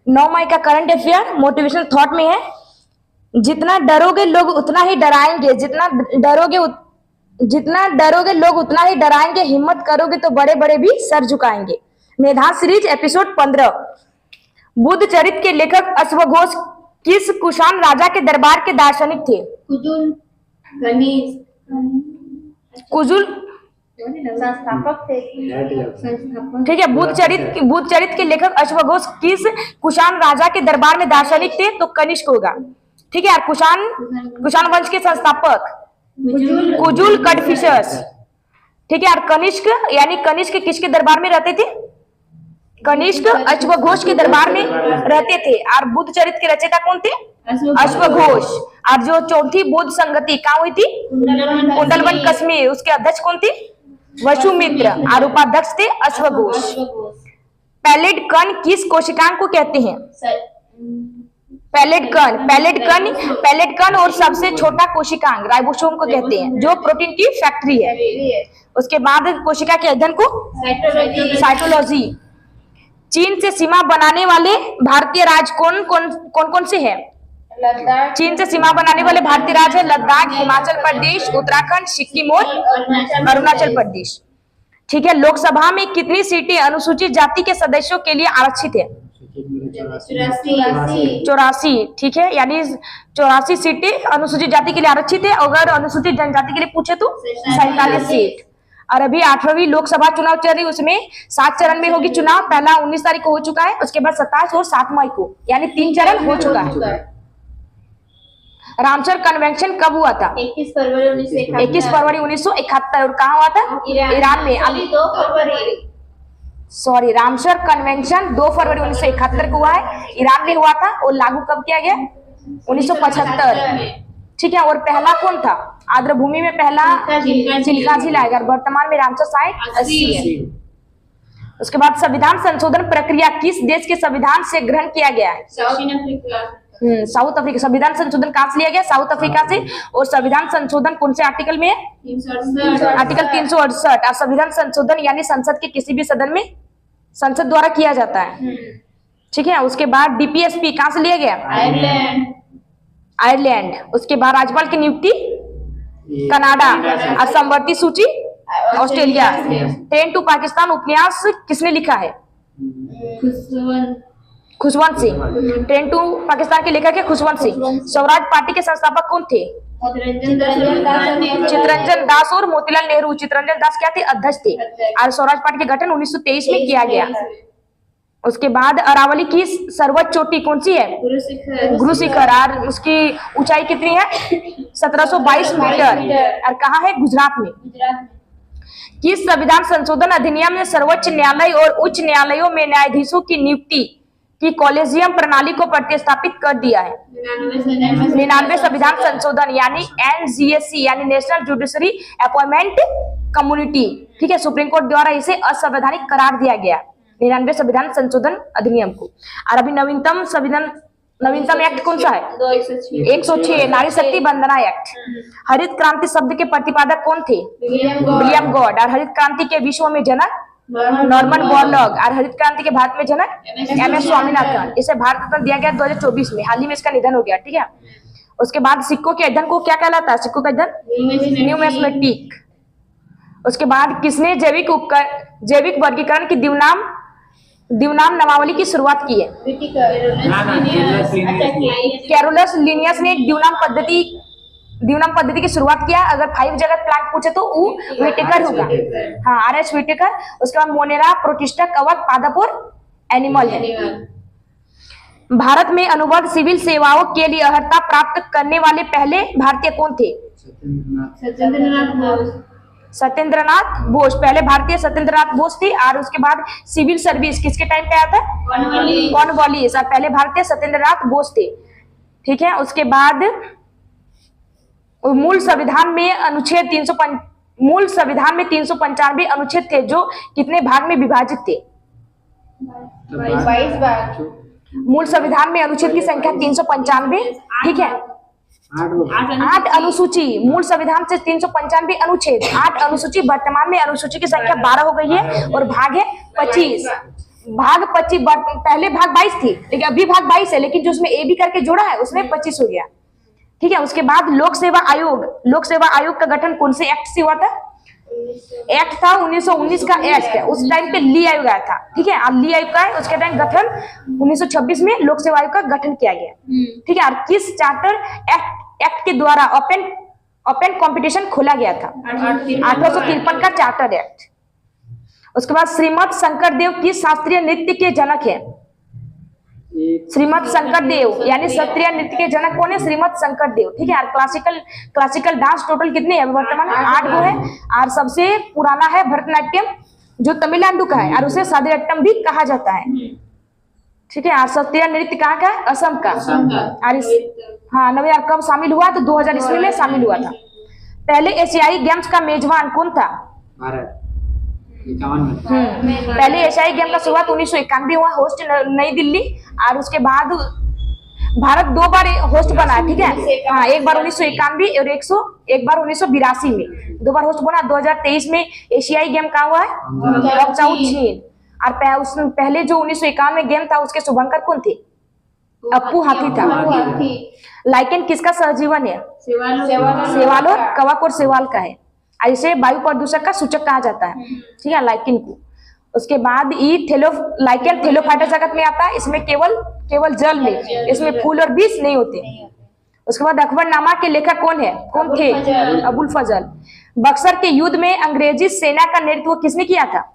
9 मई का current affair motivational thought में है, जितना डरोगे लोग उतना ही डराएंगे, जितना डरोगे लोग उतना ही डराएंगे, हिम्मत करोगे तो बड़े बड़े भी सर झुकाएंगे। Medhant series episode 15। बुद्ध चरित्र के लेखक अश्वघोष किस कुषाण राजा के दरबार के दार्शनिक थे? कुजुल संस्थापक थे। ठीक है। बुद्ध चरित्र के लेखक अश्वघोष किस कुषाण राजा के दरबार में दार्शनिक थे? तो कनिष्क होगा। ठीक है यार। कुषाण वंश के संस्थापक कुजुल कड़फिशस। ठीक है यार। कनिष्क यानी कनिष्क किसके दरबार में रहते थे? कनिष्क अश्वघोष के दरबार में रहते थे। और बुद्ध चरित्र के रचयिता कौन थे? अश्वघोष। और जो चौथी बौद्ध संगति कहाँ हुई थी? कुंडलवन कश्मीर। उसके अध्यक्ष कौन थे? वसुमित्र। और उपाध्यक्ष थे अश्वघोष। पैलेट कण किस कोशिकांग को कहते हैं? पैलेट कण और सबसे छोटा कोशिकांग राइबोसोम को कहते हैं, जो प्रोटीन की फैक्ट्री है। उसके बाद कोशिका के अध्ययन को साइटोलॉजी। चीन से सीमा बनाने वाले भारतीय राज्य कौन से हैं? चीन से सीमा बनाने वाले भारतीय राज्य है लद्दाख, हिमाचल प्रदेश, उत्तराखंड, सिक्किम और अरुणाचल प्रदेश। ठीक है। लोकसभा में कितनी सीटें अनुसूचित जाति के सदस्यों के लिए आरक्षित है? 84। ठीक है। यानी 84 सीटें अनुसूचित जाति के लिए आरक्षित है। अगर अनुसूचित जनजाति के लिए पूछे तो 47 सीट। और अभी 8वीं लोकसभा चुनाव चल रही, उसमें 7 चरण में होगी चुनाव। पहला 19 तारीख को हो चुका है, उसके बाद 27 और 7 मई को, यानी 3 चरण हो चुका है। रामसर कन्वेंशन कब हुआ था? 21 फरवरी 1971। और कहाँ हुआ था? ईरान में। रामसर कन्वेंशन 2 फरवरी 1971 को हुआ है, ईरान में हुआ था। और लागू कब किया गया? 1975। ठीक है। और पहला कौन था? आर्द्रभूमि में पहला चिल्का झील आएगा। वर्तमान में रामसर साइट 80 है। उसके बाद संविधान संशोधन प्रक्रिया किस देश के संविधान से ग्रहण किया गया है? South Africa. संविधान संशोधन कहां से लिया गया? साउथ अफ्रीका से। और संविधान संशोधन कौन से आर्टिकल में है? आर्टिकल 368। और संविधान संशोधन यानी संसद के किसी भी सदन में संसद द्वारा किया जाता है। ठीक है। उसके बाद डीपीएसपी कहां से लिया गया? आयरलैंड। उसके बाद राज्यपाल की नियुक्ति कनाडा। और समवर्ती सूची ऑस्ट्रेलिया। 10 टू पाकिस्तान उपन्यास किसने लिखा है? खुशवंत सिंह। 10 टू पाकिस्तान के लेखक है खुशवंत सिंह। स्वराज पार्टी के संस्थापक कौन थे? चित्तरंजन दास और मोतीलाल नेहरू। चित्तरंजन दास क्या थे? अध्यक्ष थे। और स्वराज पार्टी का गठन 1923 में किया गया। उसके बाद अरावली की सर्वोच्च चोटी कौन सी है? गुरु शिखर। और उसकी ऊंचाई कितनी है? 1722 मीटर। और कहाँ है? गुजरात में। किस संविधान संशोधन अधिनियम ने सर्वोच्च न्यायालय और उच्च न्यायालयों में न्यायाधीशों की नियुक्ति की कॉलेजियम प्रणाली को प्रतिस्थापित कर दिया है? 99 संविधान संशोधन यानी NGSC यानी नेशनल जुडिशरी अपॉइंटमेंट कम्युनिटी। ठीक है। सुप्रीम कोर्ट द्वारा इसे असंवैधानिक करार दिया गया 99 संविधान संशोधन अधिनियम को। और अभी नवीनतम एक्ट कौन सा है? 106 नारी शक्ति वंदना एक्ट। हरित क्रांति शब्द के प्रतिपादक कौन थे? William God. और हरित क्रांति के विश्व में जनक नॉर्मन बोरलॉग। और हरित क्रांति के भारत में जनक MS स्वामीनाथन। इसे भारत रत्न दिया गया 2024 में। हाल ही में इसका निधन हो गया। ठीक है। उसके बाद सिक्कों के अध्ययन को क्या कहलाता है? सिक्कों का अध्ययन न्यूमिस्मेटिक। उसके बाद किसने जैविक वर्गीकरण की दिवनाम नामावली की शुरुआत की है? कैरोलस लिनियस ने दिवनाम पद्धति की शुरुआत किया। अगर 5 जगत प्लांट पूछे तो विटेकर होगा। हाँ, RS विटेकर। उसके बाद मोनेरा, प्रोटिस्टा, कवक, पादप और एनिमल है। भारत में अनुबंध सिविल सेवाओं के लिए अर्हता प्राप्त करने वाले पहले भारतीय कौन थे? सत्येंद्रनाथ बोस। पहले भारतीय सत्येंद्रनाथ बोस थे। और उसके बाद सिविल सर्विस किसके टाइम पे आया था? कॉर्नवालिस। और पहले भारतीय सत्येंद्रनाथ बोस थे। ठीक है। उसके बाद मूल संविधान में 395 अनुच्छेद थे, जो कितने भाग में विभाजित थे? 22 भाग। मूल संविधान में अनुच्छेद की संख्या 395। ठीक है। 8 अनुसूची। मूल संविधान से 395 अनुच्छेद, 8 अनुसूची। वर्तमान में अनुसूची की संख्या 12 हो गई है और भाग है 25। भाग 25, पहले भाग 22 थी लेकिन अभी भाग 22 है, लेकिन जो उसमें ए बी करके जोड़ा है उसमें 25 हो गया। ठीक है, उसके बाद लोक सेवा आयोग का गठन कौन से एक्ट से हुआ था? एक्ट था 1919 का एक्ट है, उस टाइम पे ली आयोग आया था। ठीक है, अब ली आयोग का है, उसके टाइम गठन 1926 में लोक सेवा आयोग का गठन किया गया। ठीक है, और किस चार्टर एक्ट के द्वारा ओपन कंपटीशन खोला गया था? 1853 का चार्टर एक्ट। उसके बाद श्रीमद शंकरदेव किस शास्त्रीय नृत्य के जनक है? श्रीमद शंकरदेव यानी शास्त्रीय नृत्य के जनक कौन है? श्रीमद शंकरदेव। ठीक है, और क्लासिकल डांस टोटल कितने हैं वर्तमान में? 8 गो है, और सबसे पुराना है भरतनाट्यम जो तमिलनाडु का है और उसे सादियट्टम भी कहा जाता है। ठीक है, और शास्त्रीय नृत्य कहाँ का है? असम का। और हाँ, नया कब शामिल हुआ? तो 2000 ईस्वी में शामिल हुआ था। पहले एशियाई गेम्स का मेजबान कौन था? पहले एशियाई गेम का शुरुआत 1991 हुआ, होस्ट नई दिल्ली, और उसके बाद भारत 2 बार होस्ट बना। ठीक है, हाँ, एक बार 1991 और एक बार 1982 में 2 बार होस्ट बना। 2023 में एशियाई गेम कहाँ हुआ है? बक्साउ चीन। और पहले जो 1951 में गेम था उसके शुभंकर कौन थे? अप्पू हाथी था। लाइकेन किसका सहजीवन है? सेवाल और कवक और सेवाल का है। ऐसे वायु प्रदूषण का सूचक कहा जाता है। ठीक है, लाइकेन को। उसके बाद लाइकेन थैलोफाइटा जगत में आता है, इसमें केवल जल में, इसमें फूल और बीज नहीं होते। उसके बाद अकबरनामा के लेखक कौन थे? अबुल फजल। बक्सर के युद्ध में अंग्रेजी सेना का नेतृत्व किसने किया था?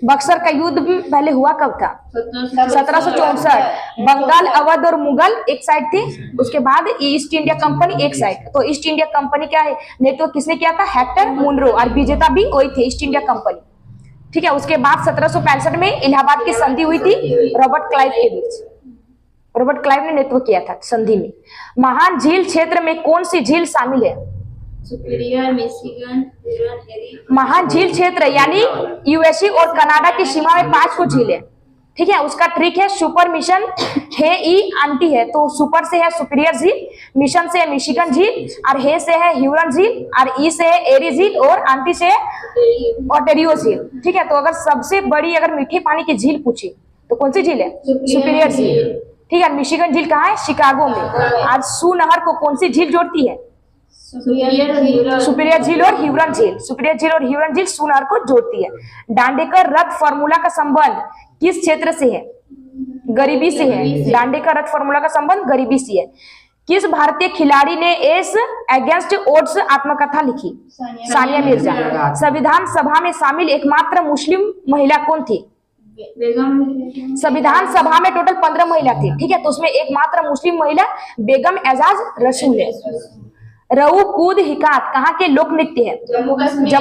बक्सर का युद्ध पहले हुआ कब था? 1764। बंगाल, अवध और मुगल एक साइड थे, उसके बाद ईस्ट इंडिया कंपनी एक साइड। तो ईस्ट इंडिया कंपनी का नेतृत्व किसने किया था? हेक्टर मुनरो, और विजेता भी वही थे, ईस्ट इंडिया कंपनी। ठीक है, उसके बाद 1765 में इलाहाबाद की संधि हुई थी रॉबर्ट क्लाइव के बीच। रॉबर्ट क्लाइव ने नेतृत्व किया था संधि में। महान झील क्षेत्र में कौन सी झील शामिल है? सुपीरियर, मिशिगन, महान झील क्षेत्र यानी यूएसए और कनाडा की सीमा में 5 को झील है। ठीक है, उसका ट्रिक है सुपर मिशन है, ई आंटी है, तो सुपर से है सुपीरियर झील, मिशन से है मिशिगन झील, और हे से है ह्यूरन झील, और ई से है एरी झील, और आंटी से है ओटेरियो झील। ठीक है, तो अगर सबसे बड़ी अगर मीठे पानी की झील पूछी तो कौन सी झील है? सुपीरियर झील। ठीक है, मिशिगन झील कहाँ है? शिकागो में। आज सू नहर को कौन सी झील जोड़ती है? सुपीरियर झील और ह्यूरन झील। सुपीरियर झील और ह्यूरन झील सू नहर को जोड़ती है। दांडेकर रथ फार्मूला का संबंध किस क्षेत्र से है? गरीबी से है। दांडेकर रथ फार्मूला का संबंध गरीबी से है। किस भारतीय खिलाड़ी ने एस अगेंस्ट ओड्स आत्मकथा लिखी? सानिया मिर्जा। संविधान सभा में शामिल एकमात्र मुस्लिम महिला कौन थी? संविधान सभा में टोटल 15 महिला थी। ठीक है, तो उसमें एकमात्र मुस्लिम महिला बेगम एजाज रसूल है। रऊ कूद हिकात कहाँ के लोक नृत्य है? जम्मू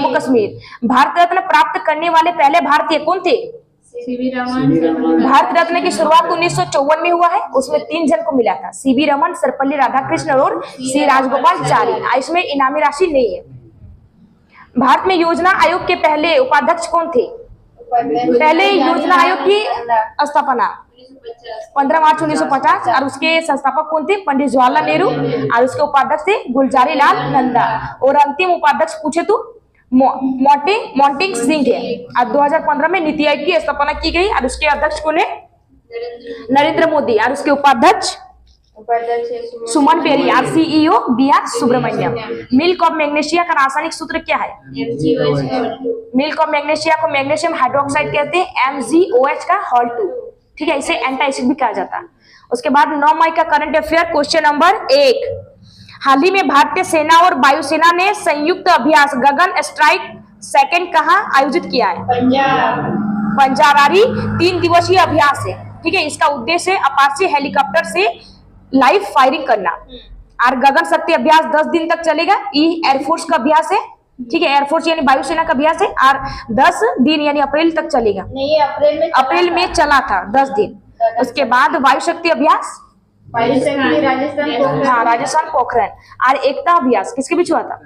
कश्मीर। भारत रत्न प्राप्त करने वाले पहले भारतीय कौन थे? सीवी रमन। भारत रत्न की शुरुआत 1954 में हुआ है, उसमें 3 जन को मिला था, सीवी रमन, सर्वपल्ली राधाकृष्णन और सी राजगोपालचारी। इसमें इनामी राशि नहीं है। भारत में योजना आयोग के पहले उपाध्यक्ष कौन थे? पहले योजना आयोग की स्थापना 15 मार्च 1950, और उसके संस्थापक कौन थे? पंडित जवाहरलाल नेहरू, और उसके उपाध्यक्ष थे गुलजारी लाल नंदा, और अंतिम उपाध्यक्ष पूछे तो मोंटेक सिंह है। और 2015 में नीति आयोग की स्थापना की गई, और उसके अध्यक्ष कौन है? नरेंद्र मोदी, और उसके उपाध्यक्ष सुमन पेरी, और CEO B R. Subramaniam. Milk of magnesia का रासायनिक सूत्र क्या है? मिल्क ऑफ मैग्नीशिया को मैग्नीशियम हाइड्रोक्साइड कहते हैं, MgOH का होल 2। ठीक है, इसे एंटी एसिड भी कहा जाता है। उसके बाद 9 मई का करंट अफेयर क्वेश्चन नंबर 1। हाल ही में भारतीय सेना और वायुसेना ने संयुक्त अभ्यास गगन स्ट्राइक सेकंड कहां आयोजित किया है? पंजारारी 3 दिवसीय अभ्यास है। ठीक है, इसका उद्देश्य अपाचे हेलीकॉप्टर से लाइव फायरिंग करना। और गगन शक्ति अभ्यास 10 दिन तक चलेगा। ये एयरफोर्स का अभ्यास है। ठीक है, एयरफोर्स यानी वायुसेना का अभ्यास है, और 10 दिन यानी अप्रैल तक चलेगा। नहीं, अप्रैल में चला था 10 दिन। उसके बाद वायु शक्ति अभ्यास राजस्थान पोखरण, और एकता अभ्यास किसके बीच हुआ था?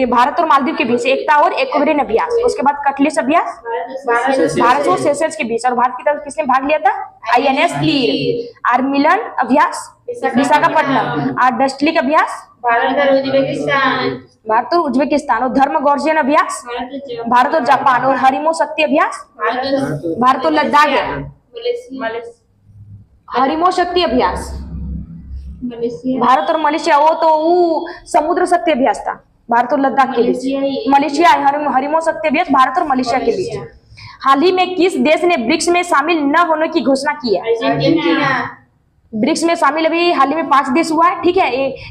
भारत और मालदीव के बीच एकता और एक्वेरियन अभ्यास। उसके बाद कटलिस अभ्यास भारत और सेशल्स के बीच, और भारत की तरफ किसने भाग लिया था? INS Leer. और मिलन अभ्यास विशाखापट्टनम, और डस्टलिक अभ्यास भारत और उज्बेकिस्तान। भारत और उज्बेकिस्तान। और धर्म गौर्जन अभ्यास भारत और जापान। और हरिमो शक्ति अभ्यास भारत और लद्दाख है। हरिमो शक्ति अभ्यास मलेशिया भारत और मलेशिया, वो समुद्र शक्ति अभ्यास था भारत और लद्दाख के बीच। मलेशिया हरिमो शक्ति अभ्यास भारत और मलेशिया के बीच। हाल ही में किस देश ने ब्रिक्स में शामिल न होने की घोषणा की है? अर्जेंटीना ब्रिक्स में शामिल अभी हाल ही में 5 देश हुआ है, ठीक है।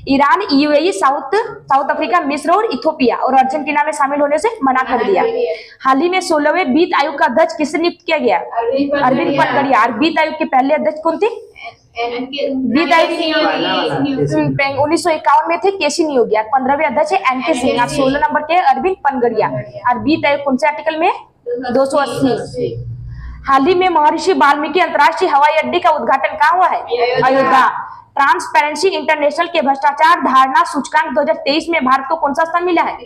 ईरान, यूएई, साउथ अफ्रीका, मिस्र और इथोपिया। और अर्जेंटीना में शामिल होने से मना कर दिया। हाल ही में 16वें वित्त आयोग का अध्यक्ष किससे नियुक्त किया गया? अरविंद पनगड़िया। और वित्त आयोग के पहले अध्यक्ष कौन थे? वित्त आयोग 1951 में थे केसी नियोगी। 15वें अध्यक्ष है एन के सिंह। 16 नंबर के अरविंद पनगड़िया। और वित्त आयोग कौन से आर्टिकल में? 280। हाल ही में महर्षि वाल्मीकि अंतर्राष्ट्रीय हवाई अड्डे का उद्घाटन कहाँ हुआ है? अयोध्या। ट्रांसपेरेंसी इंटरनेशनल के भ्रष्टाचार धारणा सूचकांक 2023 में भारत को कौन सा स्थान मिला है?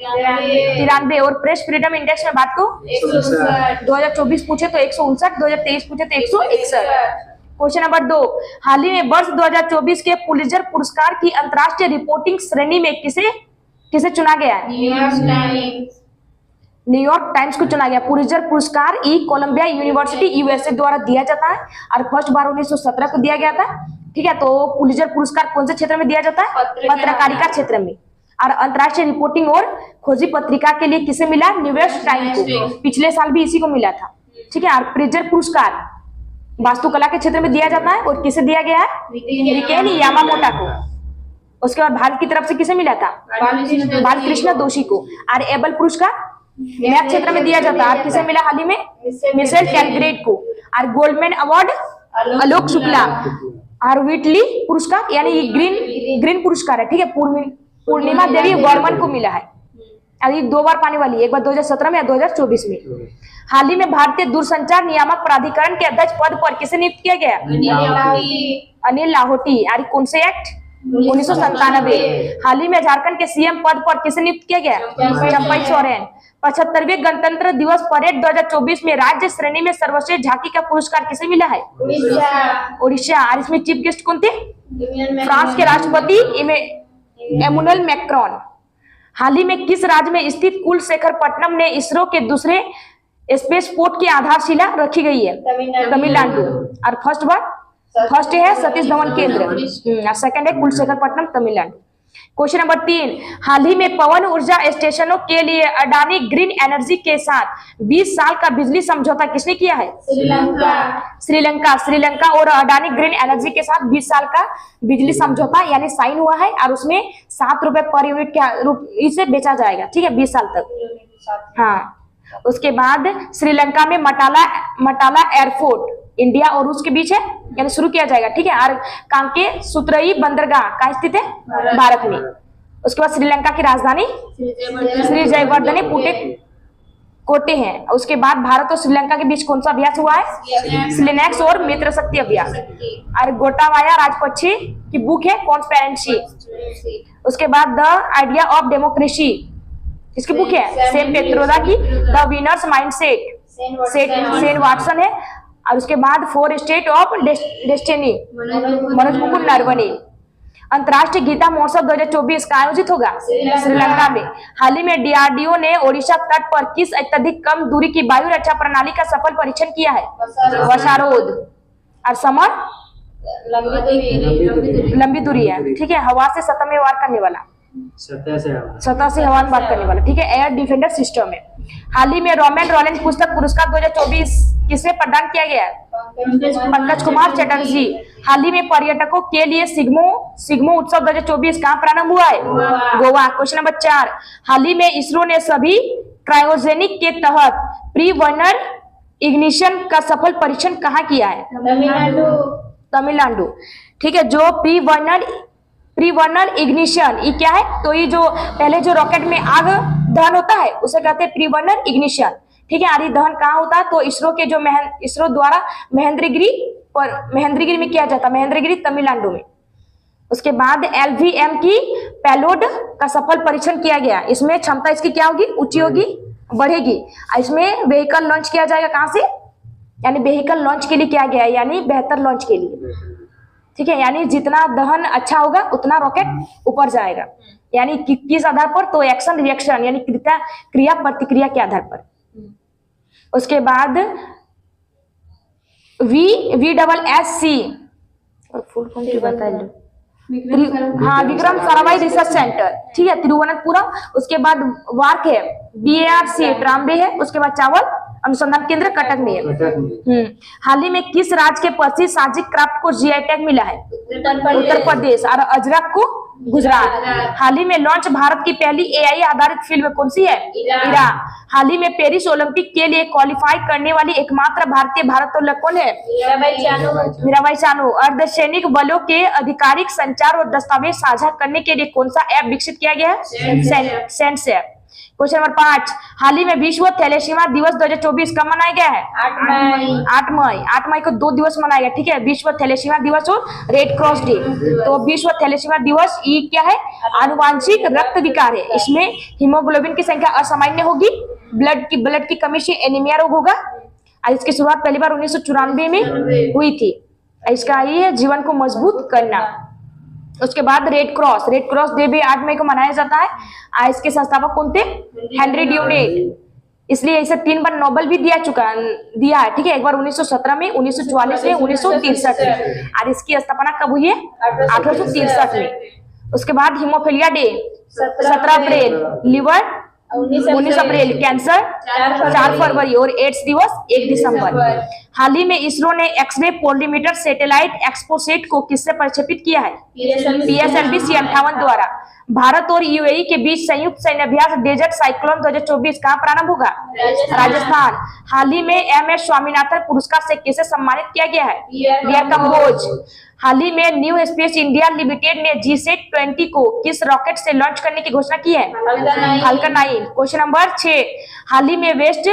93। और प्रेस फ्रीडम इंडेक्स में भारत को 2024 पूछे तो 159, 2023 पूछे तो 161। क्वेश्चन नंबर 2, हाल ही में वर्ष 2024 के पुलित्जर पुरस्कार की अंतर्राष्ट्रीय रिपोर्टिंग श्रेणी में किसे चुना गया है? न्यूयॉर्क टाइम्स को चुना गया। पुलित्जर पुरस्कार कोलंबिया यूनिवर्सिटी यूएसए द्वारा दिया जाता है और फर्स्ट बार 1917 को दिया गया था, ठीक है। तो पुलित्जर पुरस्कार कौन से क्षेत्र में दिया जाता है? पत्रकारिता क्षेत्र में। और अंतर्राष्ट्रीय रिपोर्टिंग और खोजी पत्रिका के लिए किसे मिला? न्यूयॉर्क टाइम्स को। पिछले साल भी इसी को मिला था, ठीक है। और पुलित्जर पुरस्कार वास्तुकला के क्षेत्र में दिया जाता है और किसे दिया गया है? रिकेन यामामोटा को। उसके बाद भारत की तरफ से किसे मिला था? बालकृष्ण दोषी को। और एबल पुरस्कार मैथ क्षेत्र में दिया जाता है। किसे मिला हाल ही में? मिशेल कैलग्रेट को। और गोल्डमैन अवार्ड आलोक शुक्ला। और व्हिटली पुरस्कार यानी ग्रीन पुरस्कार है, ठीक है, पूर्णिमा देवी वर्मन को मिला है। अभी 2 बार पाने वाली है, एक बार 2017 में या 2024 में। हाल ही में भारतीय दूरसंचार नियामक प्राधिकरण के अध्यक्ष पद पर किसे नियुक्त किया गया? अनिल लाहोटी। और कौन से एक्ट? 1997। हाल ही में झारखंड के सीएम पद पर किसे नियुक्त किया गया? चंपई सोरेन। 75वें गणतंत्र दिवस परेड 2024 में राज्य श्रेणी में सर्वश्रेष्ठ झांकी का पुरस्कार किसे मिला है? उड़ीसा। और इसमें चीफ गेस्ट कौन थे? फ्रांस के राष्ट्रपति एमुनुएल मैक्रोन। हाल ही में किस राज्य में स्थित कुलशेखरपट्टनम ने इसरो के दूसरे स्पेसपोर्ट की आधारशिला रखी गई है? तमिलनाडु। और फर्स्ट है सतीश धवन केंद्र, सेकंड है कुलशेखरपट्टनम तमिलनाडु। क्वेश्चन नंबर 3, हाल ही में पवन ऊर्जा स्टेशनों के लिए अडानी ग्रीन एनर्जी के साथ 20 साल का बिजली समझौता किसने किया है? श्रीलंका और अडानी ग्रीन एनर्जी के साथ 20 साल का बिजली समझौता यानी साइन हुआ है। और उसमें 7 रुपए पर यूनिट के रूप से बेचा जाएगा, ठीक है, 20 साल तक। हाँ, उसके बाद श्रीलंका में मटाला एयरपोर्ट इंडिया और रूस के बीच है, यानी शुरू किया जाएगा, ठीक है। और कांके सुतरई बंदरगाह कहाँ स्थित है? भारत में। उसके बाद श्रीलंका की राजधानी श्री जयवर्धने कोटे हैं। उसके बाद भारत और श्रीलंका के बीच कौन सा अभ्यास हुआ है? स्लिनेक्स और मित्र शक्ति अभ्यास। और गोटाबाया राजपक्षे की बुक है कॉन्स्पेरेंसी। उसके बाद द आइडिया ऑफ डेमोक्रेसी किसकी बुक है? सेम पेत्रोदा की। The winners mindset Sen Watson है। और उसके बाद 4 state of destiny Manoj Mukund Naravane. अंतर्राष्ट्रीय गीता महोत्सव 2024 का आयोजित होगा श्रीलंका में। हाल ही में डीआरडीओ ने ओडिशा तट पर किस अत्यधिक कम दूरी की वायु रक्षा प्रणाली का सफल परीक्षण किया है? वशारोध। और समर लंबी दूरी है, ठीक है, हवा से सतह में वार करने वाला, सतह से हवा में बात करने वाला, ठीक है, एयर डिफेंडर सिस्टम है। हाल ही में रोमन रॉलेंस पुस्तक पुरस्कार 2024 किसे प्रदान किया गया? पंकज कुमार चटर्जी। हाल ही में पर्यटकों के लिए सिग्मो उत्सव 2024 कहाँ प्रारंभ हुआ है? गोवा। क्वेश्चन नंबर 4, हाल ही में इसरो ने सभी क्रायोजेनिक के तहत प्री बर्नर इग्निशन का सफल परीक्षण कहाँ किया है? तमिलनाडु, ठीक है। जो प्री बर्नर इग्निशन ये क्या है? तो ये जो पहले जो रॉकेट में आग दहन होता है उसे कहते हैं प्री बर्नर इग्निशन, ठीक है। आदि दहन कहाँ होता है? तो इसरो द्वारा महेंद्रगिरी में किया जाता है, महेंद्रगिरी तमिलनाडु में। उसके बाद LVM की पेलोड का सफल परीक्षण किया गया। इसमें क्षमता इसकी क्या होगी? ऊंची होगी, बढ़ेगी। इसमें व्हीकल लॉन्च किया जाएगा कहाँ से? यानी व्हीकल लॉन्च के लिए किया गया है, यानी बेहतर लॉन्च के लिए, ठीक है, यानी जितना दहन अच्छा होगा उतना रॉकेट ऊपर जाएगा। यानी किस आधार पर, तो एक्शन रिएक्शन यानी क्रिया प्रतिक्रिया के आधार पर। उसके बाद VSSC फुल फॉर्म की बता लो। हाँ, विक्रम साराभाई रिसर्च सेंटर, ठीक है, तिरुवनंतपुरम। उसके बाद वार्क है, BARC ट्राम्बे है। उसके बाद चावल अनुसंधान केंद्र कटक में है। हाल ही में किस राज्य के प्रसिद्ध साजिक क्राफ्ट को GI टैग मिला है? उत्तर प्रदेश। और अजरक को गुजरात। हाल ही में लॉन्च भारत की पहली AI आधारित फिल्म कौन सी है? इरा। हाल ही में पेरिस ओलंपिक के लिए क्वालिफाई करने वाली एकमात्र भारतीय भारोत्तोलक कौन है? मीराबाई चानू। अर्धसैनिक बलों के आधिकारिक संचार और दस्तावेज साझा करने के लिए कौन सा ऐप विकसित किया गया है? Sense app. क्वेश्चन नंबर 5, हाल ही में विश्व थैलेसीमिया दिवस 2024 कब मनाया गया है? 8 मई को 2 दिवस मनाया गया, ठीक है, विश्व थैलेसीमिया दिवस और रेड क्रॉस डे। तो विश्व थैलेसीमिया दिवस ये क्या है? आनुवांशिक रक्त विकार है। इसमें हीमोग्लोबिन की संख्या असामान्य होगी, ब्लड की कमी से एनीमिया रोग होगा। और इसकी शुरुआत पहली बार 1994 में हुई थी। इसका ये है जीवन को मजबूत करना। उसके बाद रेड क्रॉस डे भी 8 मई को मनाया जाता है। इसके संस्थापक कौन थे? Henry Dunant. इसलिए इसे 3 बार नोबेल भी दिया है, ठीक है, एक बार 1917 में, 1944 में, 1963 में। और इसकी स्थापना कब हुई है? 1863 में। उसके बाद हीमोफीलिया डे 17 अप्रैल, लिवर 19 अप्रैल, कैंसर 4 फरवरी और एड्स दिवस 1 दिसंबर। हाल ही में इसरो ने एक्सरे पोलिमीटर सैटेलाइट एक्सपोसेट को किससे प्रक्षेपित किया है? PSLV C58 द्वारा। भारत और UAE के बीच संयुक्त सैन्य अभ्यास डेजर्ट साइक्लोन 2024 कहाँ प्रारंभ होगा? राजस्थान। हाल ही में MS स्वामीनाथन पुरस्कार से किसे सम्मानित किया गया है? बियर कंबोज। हाल ही में न्यू स्पेस इंडिया लिमिटेड ने GSAT-20 को किस रॉकेट से लॉन्च करने की घोषणा की है? फाल्कन 9। क्वेश्चन नंबर 6, हाल ही में वेस्ट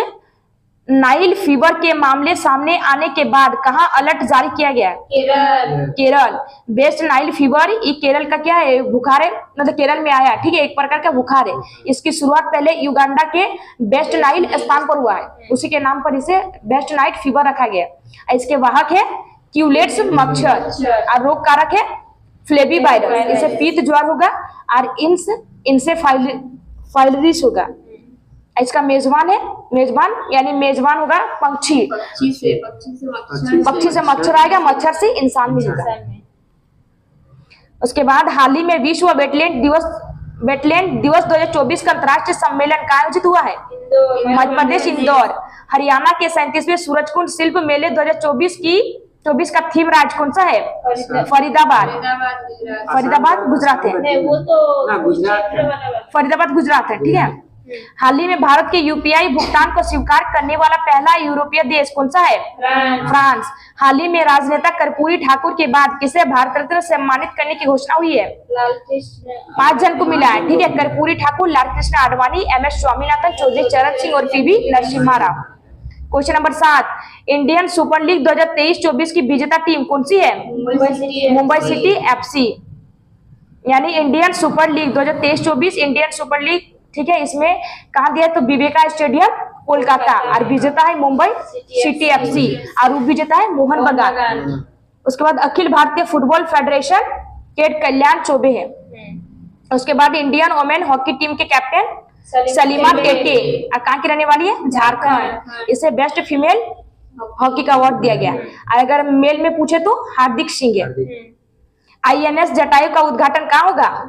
नाइल फीवर के मामले सामने आने के बाद कहां अलर्ट जारी किया गया? केरल। वेस्ट नाइल फीवर ये केरल का क्या है? बुखार है, मतलब केरल में आया, ठीक है, एक प्रकार का बुखार है। इसकी शुरुआत पहले युगांडा के वेस्ट नाइल स्थान पर हुआ है, उसी के नाम पर इसे वेस्ट नाइल फीवर रखा गया। इसके वाहक है क्यूलेट्स मच्छर और रोग कारक है फ्लेविवायरस। इसे पीत ज्वर होगा और इनसे फाइलरिस होगा। इसका मेजबान होगा पक्षी से मच्छर आएगा, मच्छर से इंसान भी होगा। उसके बाद हाल ही में विश्व वेटलैंड दिवस 2024 का अंतर्राष्ट्रीय सम्मेलन कहाँ आयोजित हुआ है? मध्य प्रदेश इंदौर। हरियाणा के 37वें सूरजकुंड शिल्प मेले 2024 का थीम राज्य कौन सा है? फरीदाबाद गुजरात है। फरीदाबाद गुजरात है, ठीक है। हाल ही में भारत के UPI भुगतान को स्वीकार करने वाला पहला यूरोपीय देश कौन सा है? फ्रांस। हाल ही में राजनेता कर्पूरी ठाकुर के बाद किसे भारत रत्न से सम्मानित करने की घोषणा हुई है? 5 जन को मिला है, ठीक है, कर्पूरी ठाकुर, लालकृष्ण आडवाणी, MS स्वामीनाथन, चौधरी चरण सिंह और PV Narasimha Rao. Question number 7, Indian super league 2023-24 की विजेता टीम कौन सी है? Mumbai city FC। यानी Indian super league 2023-24 Indian super league, ठीक है, इसमें कहा दिया तो विवेका स्टेडियम कोलकाता, और विजेता है मुंबई सिटी FC और उप विजेता है मोहन बगान। उसके बाद Akhil Bharatiya football federation cat कल्याण चौबे है। उसके बाद इंडियन वोमेन हॉकी टीम के कैप्टन सलीमा टेटे, कहाँ की रहने वाली है? झारखंड। इसे बेस्ट फीमेल हॉकी का अवार्ड दिया गया। अगर मेल में पूछे तो हार्दिक सिंह है। INS जटायु का उद्घाटन कहाँ होगा?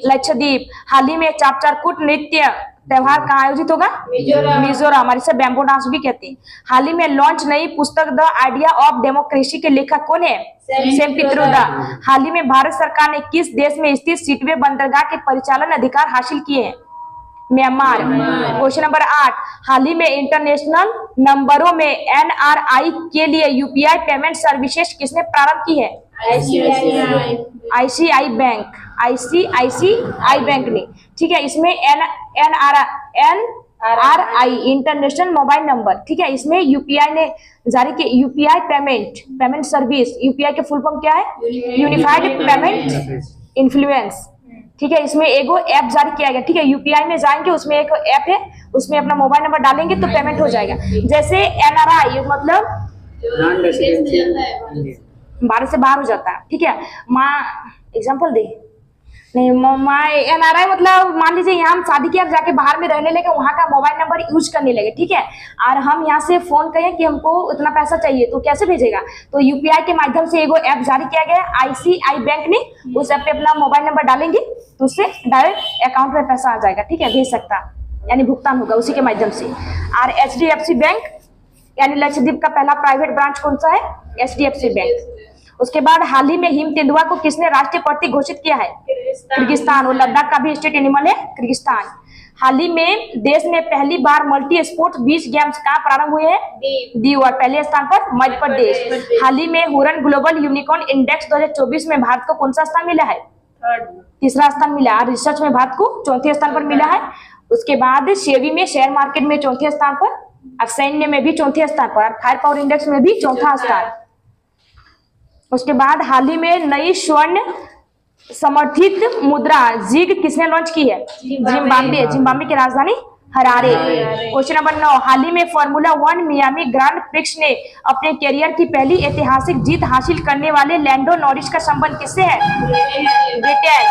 लक्षद्वीप। हाल ही में चापचारकूट नृत्य त्योहार कहाँ आयोजित होगा? मिजोरम। और इसे बैम्बो डांस भी कहते हैं। हाल ही में लॉन्च नई पुस्तक द आइडिया ऑफ डेमोक्रेसी के लेखक कौन है? सैम पित्रोदा। हाल ही में भारत सरकार ने किस देश में स्थित सिटवे बंदरगाह के परिचालन अधिकार हासिल किए हैं? म्यांमार। क्वेश्चन नंबर 8, हाल ही में इंटरनेशनल नंबरों में NRI के लिए UPI पेमेंट सर्विसेज किसने प्रारंभ की है? ICICI बैंक ने, ठीक है। इसमें NRI इंटरनेशनल मोबाइल नंबर, ठीक है, इसमें UPI ने जारी की UPI पेमेंट सर्विस। UPI के फुल फॉर्म क्या है? यूनिफाइड पेमेंट इन्फ्लुएंस, ठीक है। इसमें एगो ऐप जारी किया गया, ठीक है। UPI में जाएंगे, उसमें एक ऐप है, उसमें अपना मोबाइल नंबर डालेंगे तो पेमेंट हो जाएगा। जैसे NRI मतलब 12 से बाहर हो जाता है, ठीक है। माँ एग्जाम्पल दे नहीं, माँ NRI मतलब मान लीजिए यहाँ हम शादी किया, जाके बाहर में रहने लगे, वहाँ का मोबाइल नंबर यूज करने लगे, ठीक है। और हम यहाँ से फोन करें कि हमको उतना पैसा चाहिए, तो कैसे भेजेगा? तो UPI के माध्यम से एगो ऐप जारी किया गया ICICI बैंक ने। उस ऐप पे अपना मोबाइल नंबर डालेंगे तो उससे डायरेक्ट अकाउंट में पैसा आ जाएगा, ठीक है, भेज सकता, यानी भुगतान होगा उसी के माध्यम से। और HDFC बैंक यानी लक्षद्वीप का पहला प्राइवेट ब्रांच कौन सा है? HDFC bank. उसके बाद हाल ही में हिम तेंदुआ को किसने राष्ट्रीय प्रतीक घोषित किया है? किर्गिस्तान। और लद्दाख का भी स्टेट एनिमल है किर्गिस्तान। हाल ही में देश में पहली बार मल्टी स्पोर्ट्स 20 गेम्स कहाँ प्रारंभ हुए हैं? दीव। और पहले स्थान पर मध्य प्रदेश। हाल ही में हुरन ग्लोबल यूनिकॉर्न इंडेक्स 2024 में भारत को कौन सा स्थान मिला है? तीसरा स्थान मिला। और रिसर्च में भारत को चौथे स्थान पर मिला है। उसके बाद सेबी में शेयर मार्केट में चौथे स्थान पर, और सैन्य में भी चौथे स्थान पर, और फायर पावर इंडेक्स में भी चौथा स्थान। उसके बाद हाल ही में नई स्वर्ण समर्थित मुद्रा जिग किसने लॉन्च की है? जिम्बाब्वे की राजधानी हरारे। क्वेश्चन नंबर 9, हाल ही में फार्मूला 1 मियामी ग्रांड प्रिक्स ने अपने करियर की पहली ऐतिहासिक जीत हासिल करने वाले लैंडो नॉरिस का संबंध किससे है? ब्रिटेन।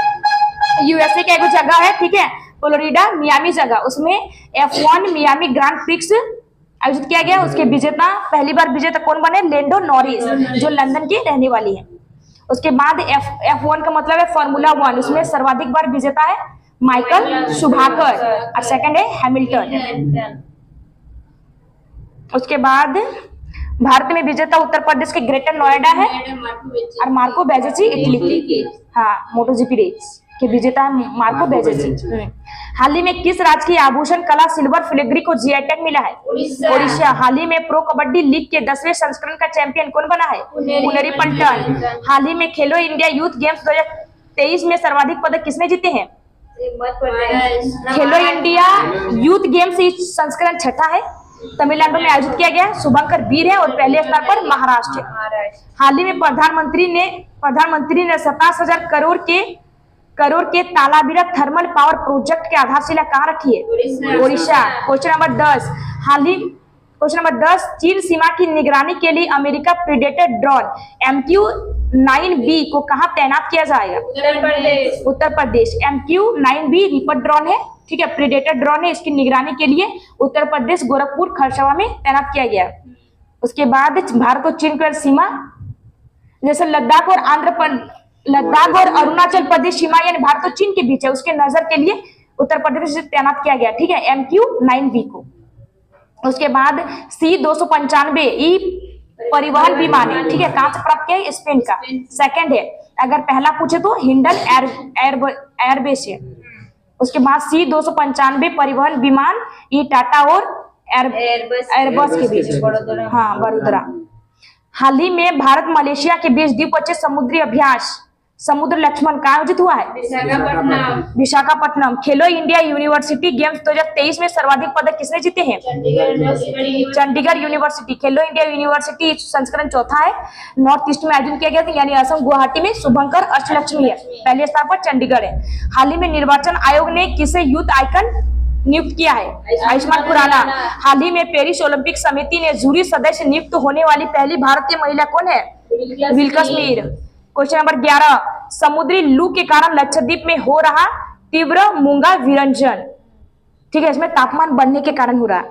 USA का एक जगह है, ठीक है, फ्लोरिडा मियामी जगह, उसमें F1 मियामी ग्रांड प्रिक्स आयोजित किया गया। उसके विजेता, पहली बार विजेता कौन बने? लैंडो नॉरिस, जो लंदन की रहने वाली है। उसके बाद F1 का मतलब है फार्मूला 1, उसमें सर्वाधिक बार विजेता है माइकल शुमाकर, और सेकंड है हैमिल्टन। उसके बाद भारत में विजेता उत्तर प्रदेश के ग्रेटर नोएडा है, और मार्को बेजेची इटली की, हाँ, MotoGP रेस के विजेता है मार्को बेजेची। हाल ही में किस राज्य की आभूषण कला सिल्वर फिलिग्री को GI टैग मिला है? ओडिशा। हाल ही में प्रो कबड्डी लीग के 10वें संस्करण का चैंपियन कौन बना है? पुनेरी पल्टन। हाल ही में खेलो इंडिया यूथ गेम्स 2023 में सर्वाधिक पदक किसने जीते हैं? खेलो इंडिया यूथ गेम्स संस्करण छठा है, तमिलनाडु में आयोजित किया गया। शुभंकर वीर है, और पहले स्थान पर महाराष्ट्र। हाल ही में प्रधानमंत्री ने 27,000 करोड़ के तालाबीरा थर्मल पावर प्रोजेक्ट की आधारशिला कहाँ रखी है? ओडिशा। क्वेश्चन नंबर 10, चीन सीमा की निगरानी के लिए अमेरिका प्रीडेटर ड्रोन MQ-9B को कहाँ तैनात किया जाएगा? Uttar Pradesh. MQ-9B ripper drone है, ठीक है, प्रीडेटर ड्रोन है, इसकी निगरानी के लिए उत्तर प्रदेश गोरखपुर खरसावा में तैनात किया गया। उसके बाद भारत और चीन की सीमा, जैसे लद्दाख और अरुणाचल प्रदेश सीमा यानी भारत और चीन के बीच है, उसके नजर के लिए उत्तर प्रदेश से तैनात किया गया, ठीक है, MQ-9B को। उसके बाद C-295 परिवहन विमान है, ठीक है, कहां से प्राप्त किया है? स्पेन का। सेकंड है, अगर पहला पूछे तो हिंडन एयरबेस है। उसके बाद C-295 परिवहन विमान, ये टाटा और एयरबस के बीच, हाँ, बड़ोदरा। हाल ही में भारत मलेशिया के बीच द्विपक्षीय समुद्री अभ्यास समुद्र लक्ष्मण का आयोजित हुआ है? विशाखापट्टनम। खेलो इंडिया यूनिवर्सिटी गेम्स 2023 में सर्वाधिक पदक किसने जीते हैं? चंडीगढ़ यूनिवर्सिटी। खेलो इंडिया यूनिवर्सिटी संस्करण चौथा है, नॉर्थ ईस्ट में आयोजित किया गया था, यानी असम गुवाहाटी में शुभंकर अष्टलक्ष्मी है, पहले स्थान पर चंडीगढ़ है। हाल ही में निर्वाचन आयोग ने किसे यूथ आइकन नियुक्त किया है? आयुष्मान खुराना। हाल ही में पेरिस ओलंपिक समिति ने जूरी सदस्य नियुक्त होने वाली पहली भारतीय महिला कौन है? विल्कस मीर। क्वेश्चन नंबर 11, समुद्री लू के कारण लक्षद्वीप में हो रहा तीव्र मूंगा विरंजन, ठीक है, इसमें तापमान बढ़ने के कारण हो रहा है,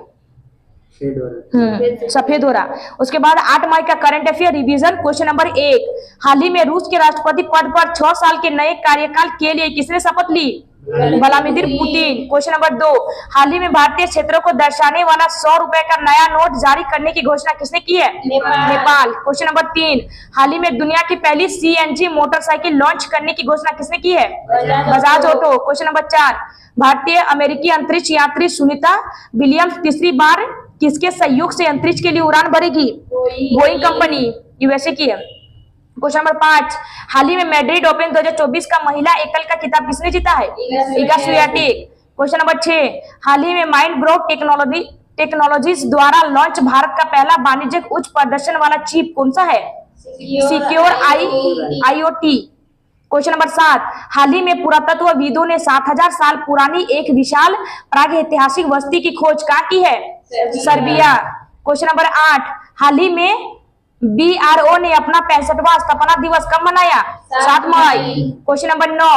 सफेद हो रहा। उसके बाद 8 मई का current affair revision. Question number 1, हाल ही में रूस के राष्ट्रपति पद पर 6 साल के नए कार्यकाल के लिए किसने शपथ ली? Vladimir Putin. क्वेश्चन नंबर 2, हाल ही में भारतीय क्षेत्रों को दर्शाने वाला 100 रुपए का नया नोट जारी करने की घोषणा किसने की है? नेपाल। क्वेश्चन नंबर 3, हाल ही में दुनिया की पहली CNG मोटरसाइकिल लॉन्च करने की घोषणा किसने की है? बजाज ऑटो। क्वेश्चन नंबर 4, भारतीय अमेरिकी अंतरिक्ष यात्री सुनीता विलियम्स तीसरी बार किसके सहयोग से अंतरिक्ष के लिए उड़ान भरेगी? बोइंग कंपनी, USA की है। क्वेश्चन नंबर 5, हाल ही में मैड्रिड ओपन 2024 का महिला एकल का खिताब किसने जीता है? Iga Swiatek. क्वेश्चन नंबर 6, हाल ही में माइंड ब्रोक टेक्नोलॉजीज द्वारा लॉन्च भारत का पहला वाणिज्यिक उच्च प्रदर्शन वाला चिप कौन सा है? Secure IoT। क्वेश्चन नंबर 7, हाल ही में पुरातत्वविदों ने 7000 साल पुरानी एक विशाल प्रागैतिहासिक बस्ती की खोज कहाँ की है? सर्बिया। क्वेश्चन नंबर 8, हाल ही में BRO ने अपना 65वां स्थापना दिवस कब मनाया? 7 मई। क्वेश्चन नंबर 9,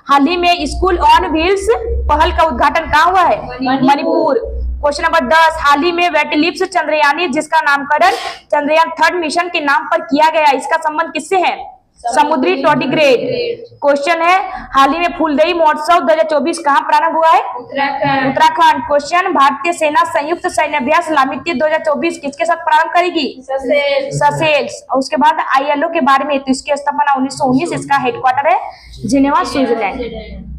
हाल ही में स्कूल ऑन व्हील्स पहल का उद्घाटन कहाँ हुआ है? मणिपुर। क्वेश्चन नंबर 10, हाल ही में वेटलिप्स चंद्रयानी जिसका नामकरण चंद्रयान 3 मिशन के नाम पर किया गया, इसका संबंध किससे है? समुद्री टॉर्डिग्रेड। क्वेश्चन है, हाल ही में फूलदेई महोत्सव 2024 कहाँ प्रारंभ हुआ है? उत्तराखंड। क्वेश्चन, भारतीय सेना संयुक्त सैन्य अभ्यास लामित्य 2024 किसके साथ प्रारंभ करेगी? ससेल्स। और उसके बाद ILO के बारे में, तो इसकी स्थापना 1919, इसका हेडक्वार्टर है जिनेवा, स्विट्जरलैंड।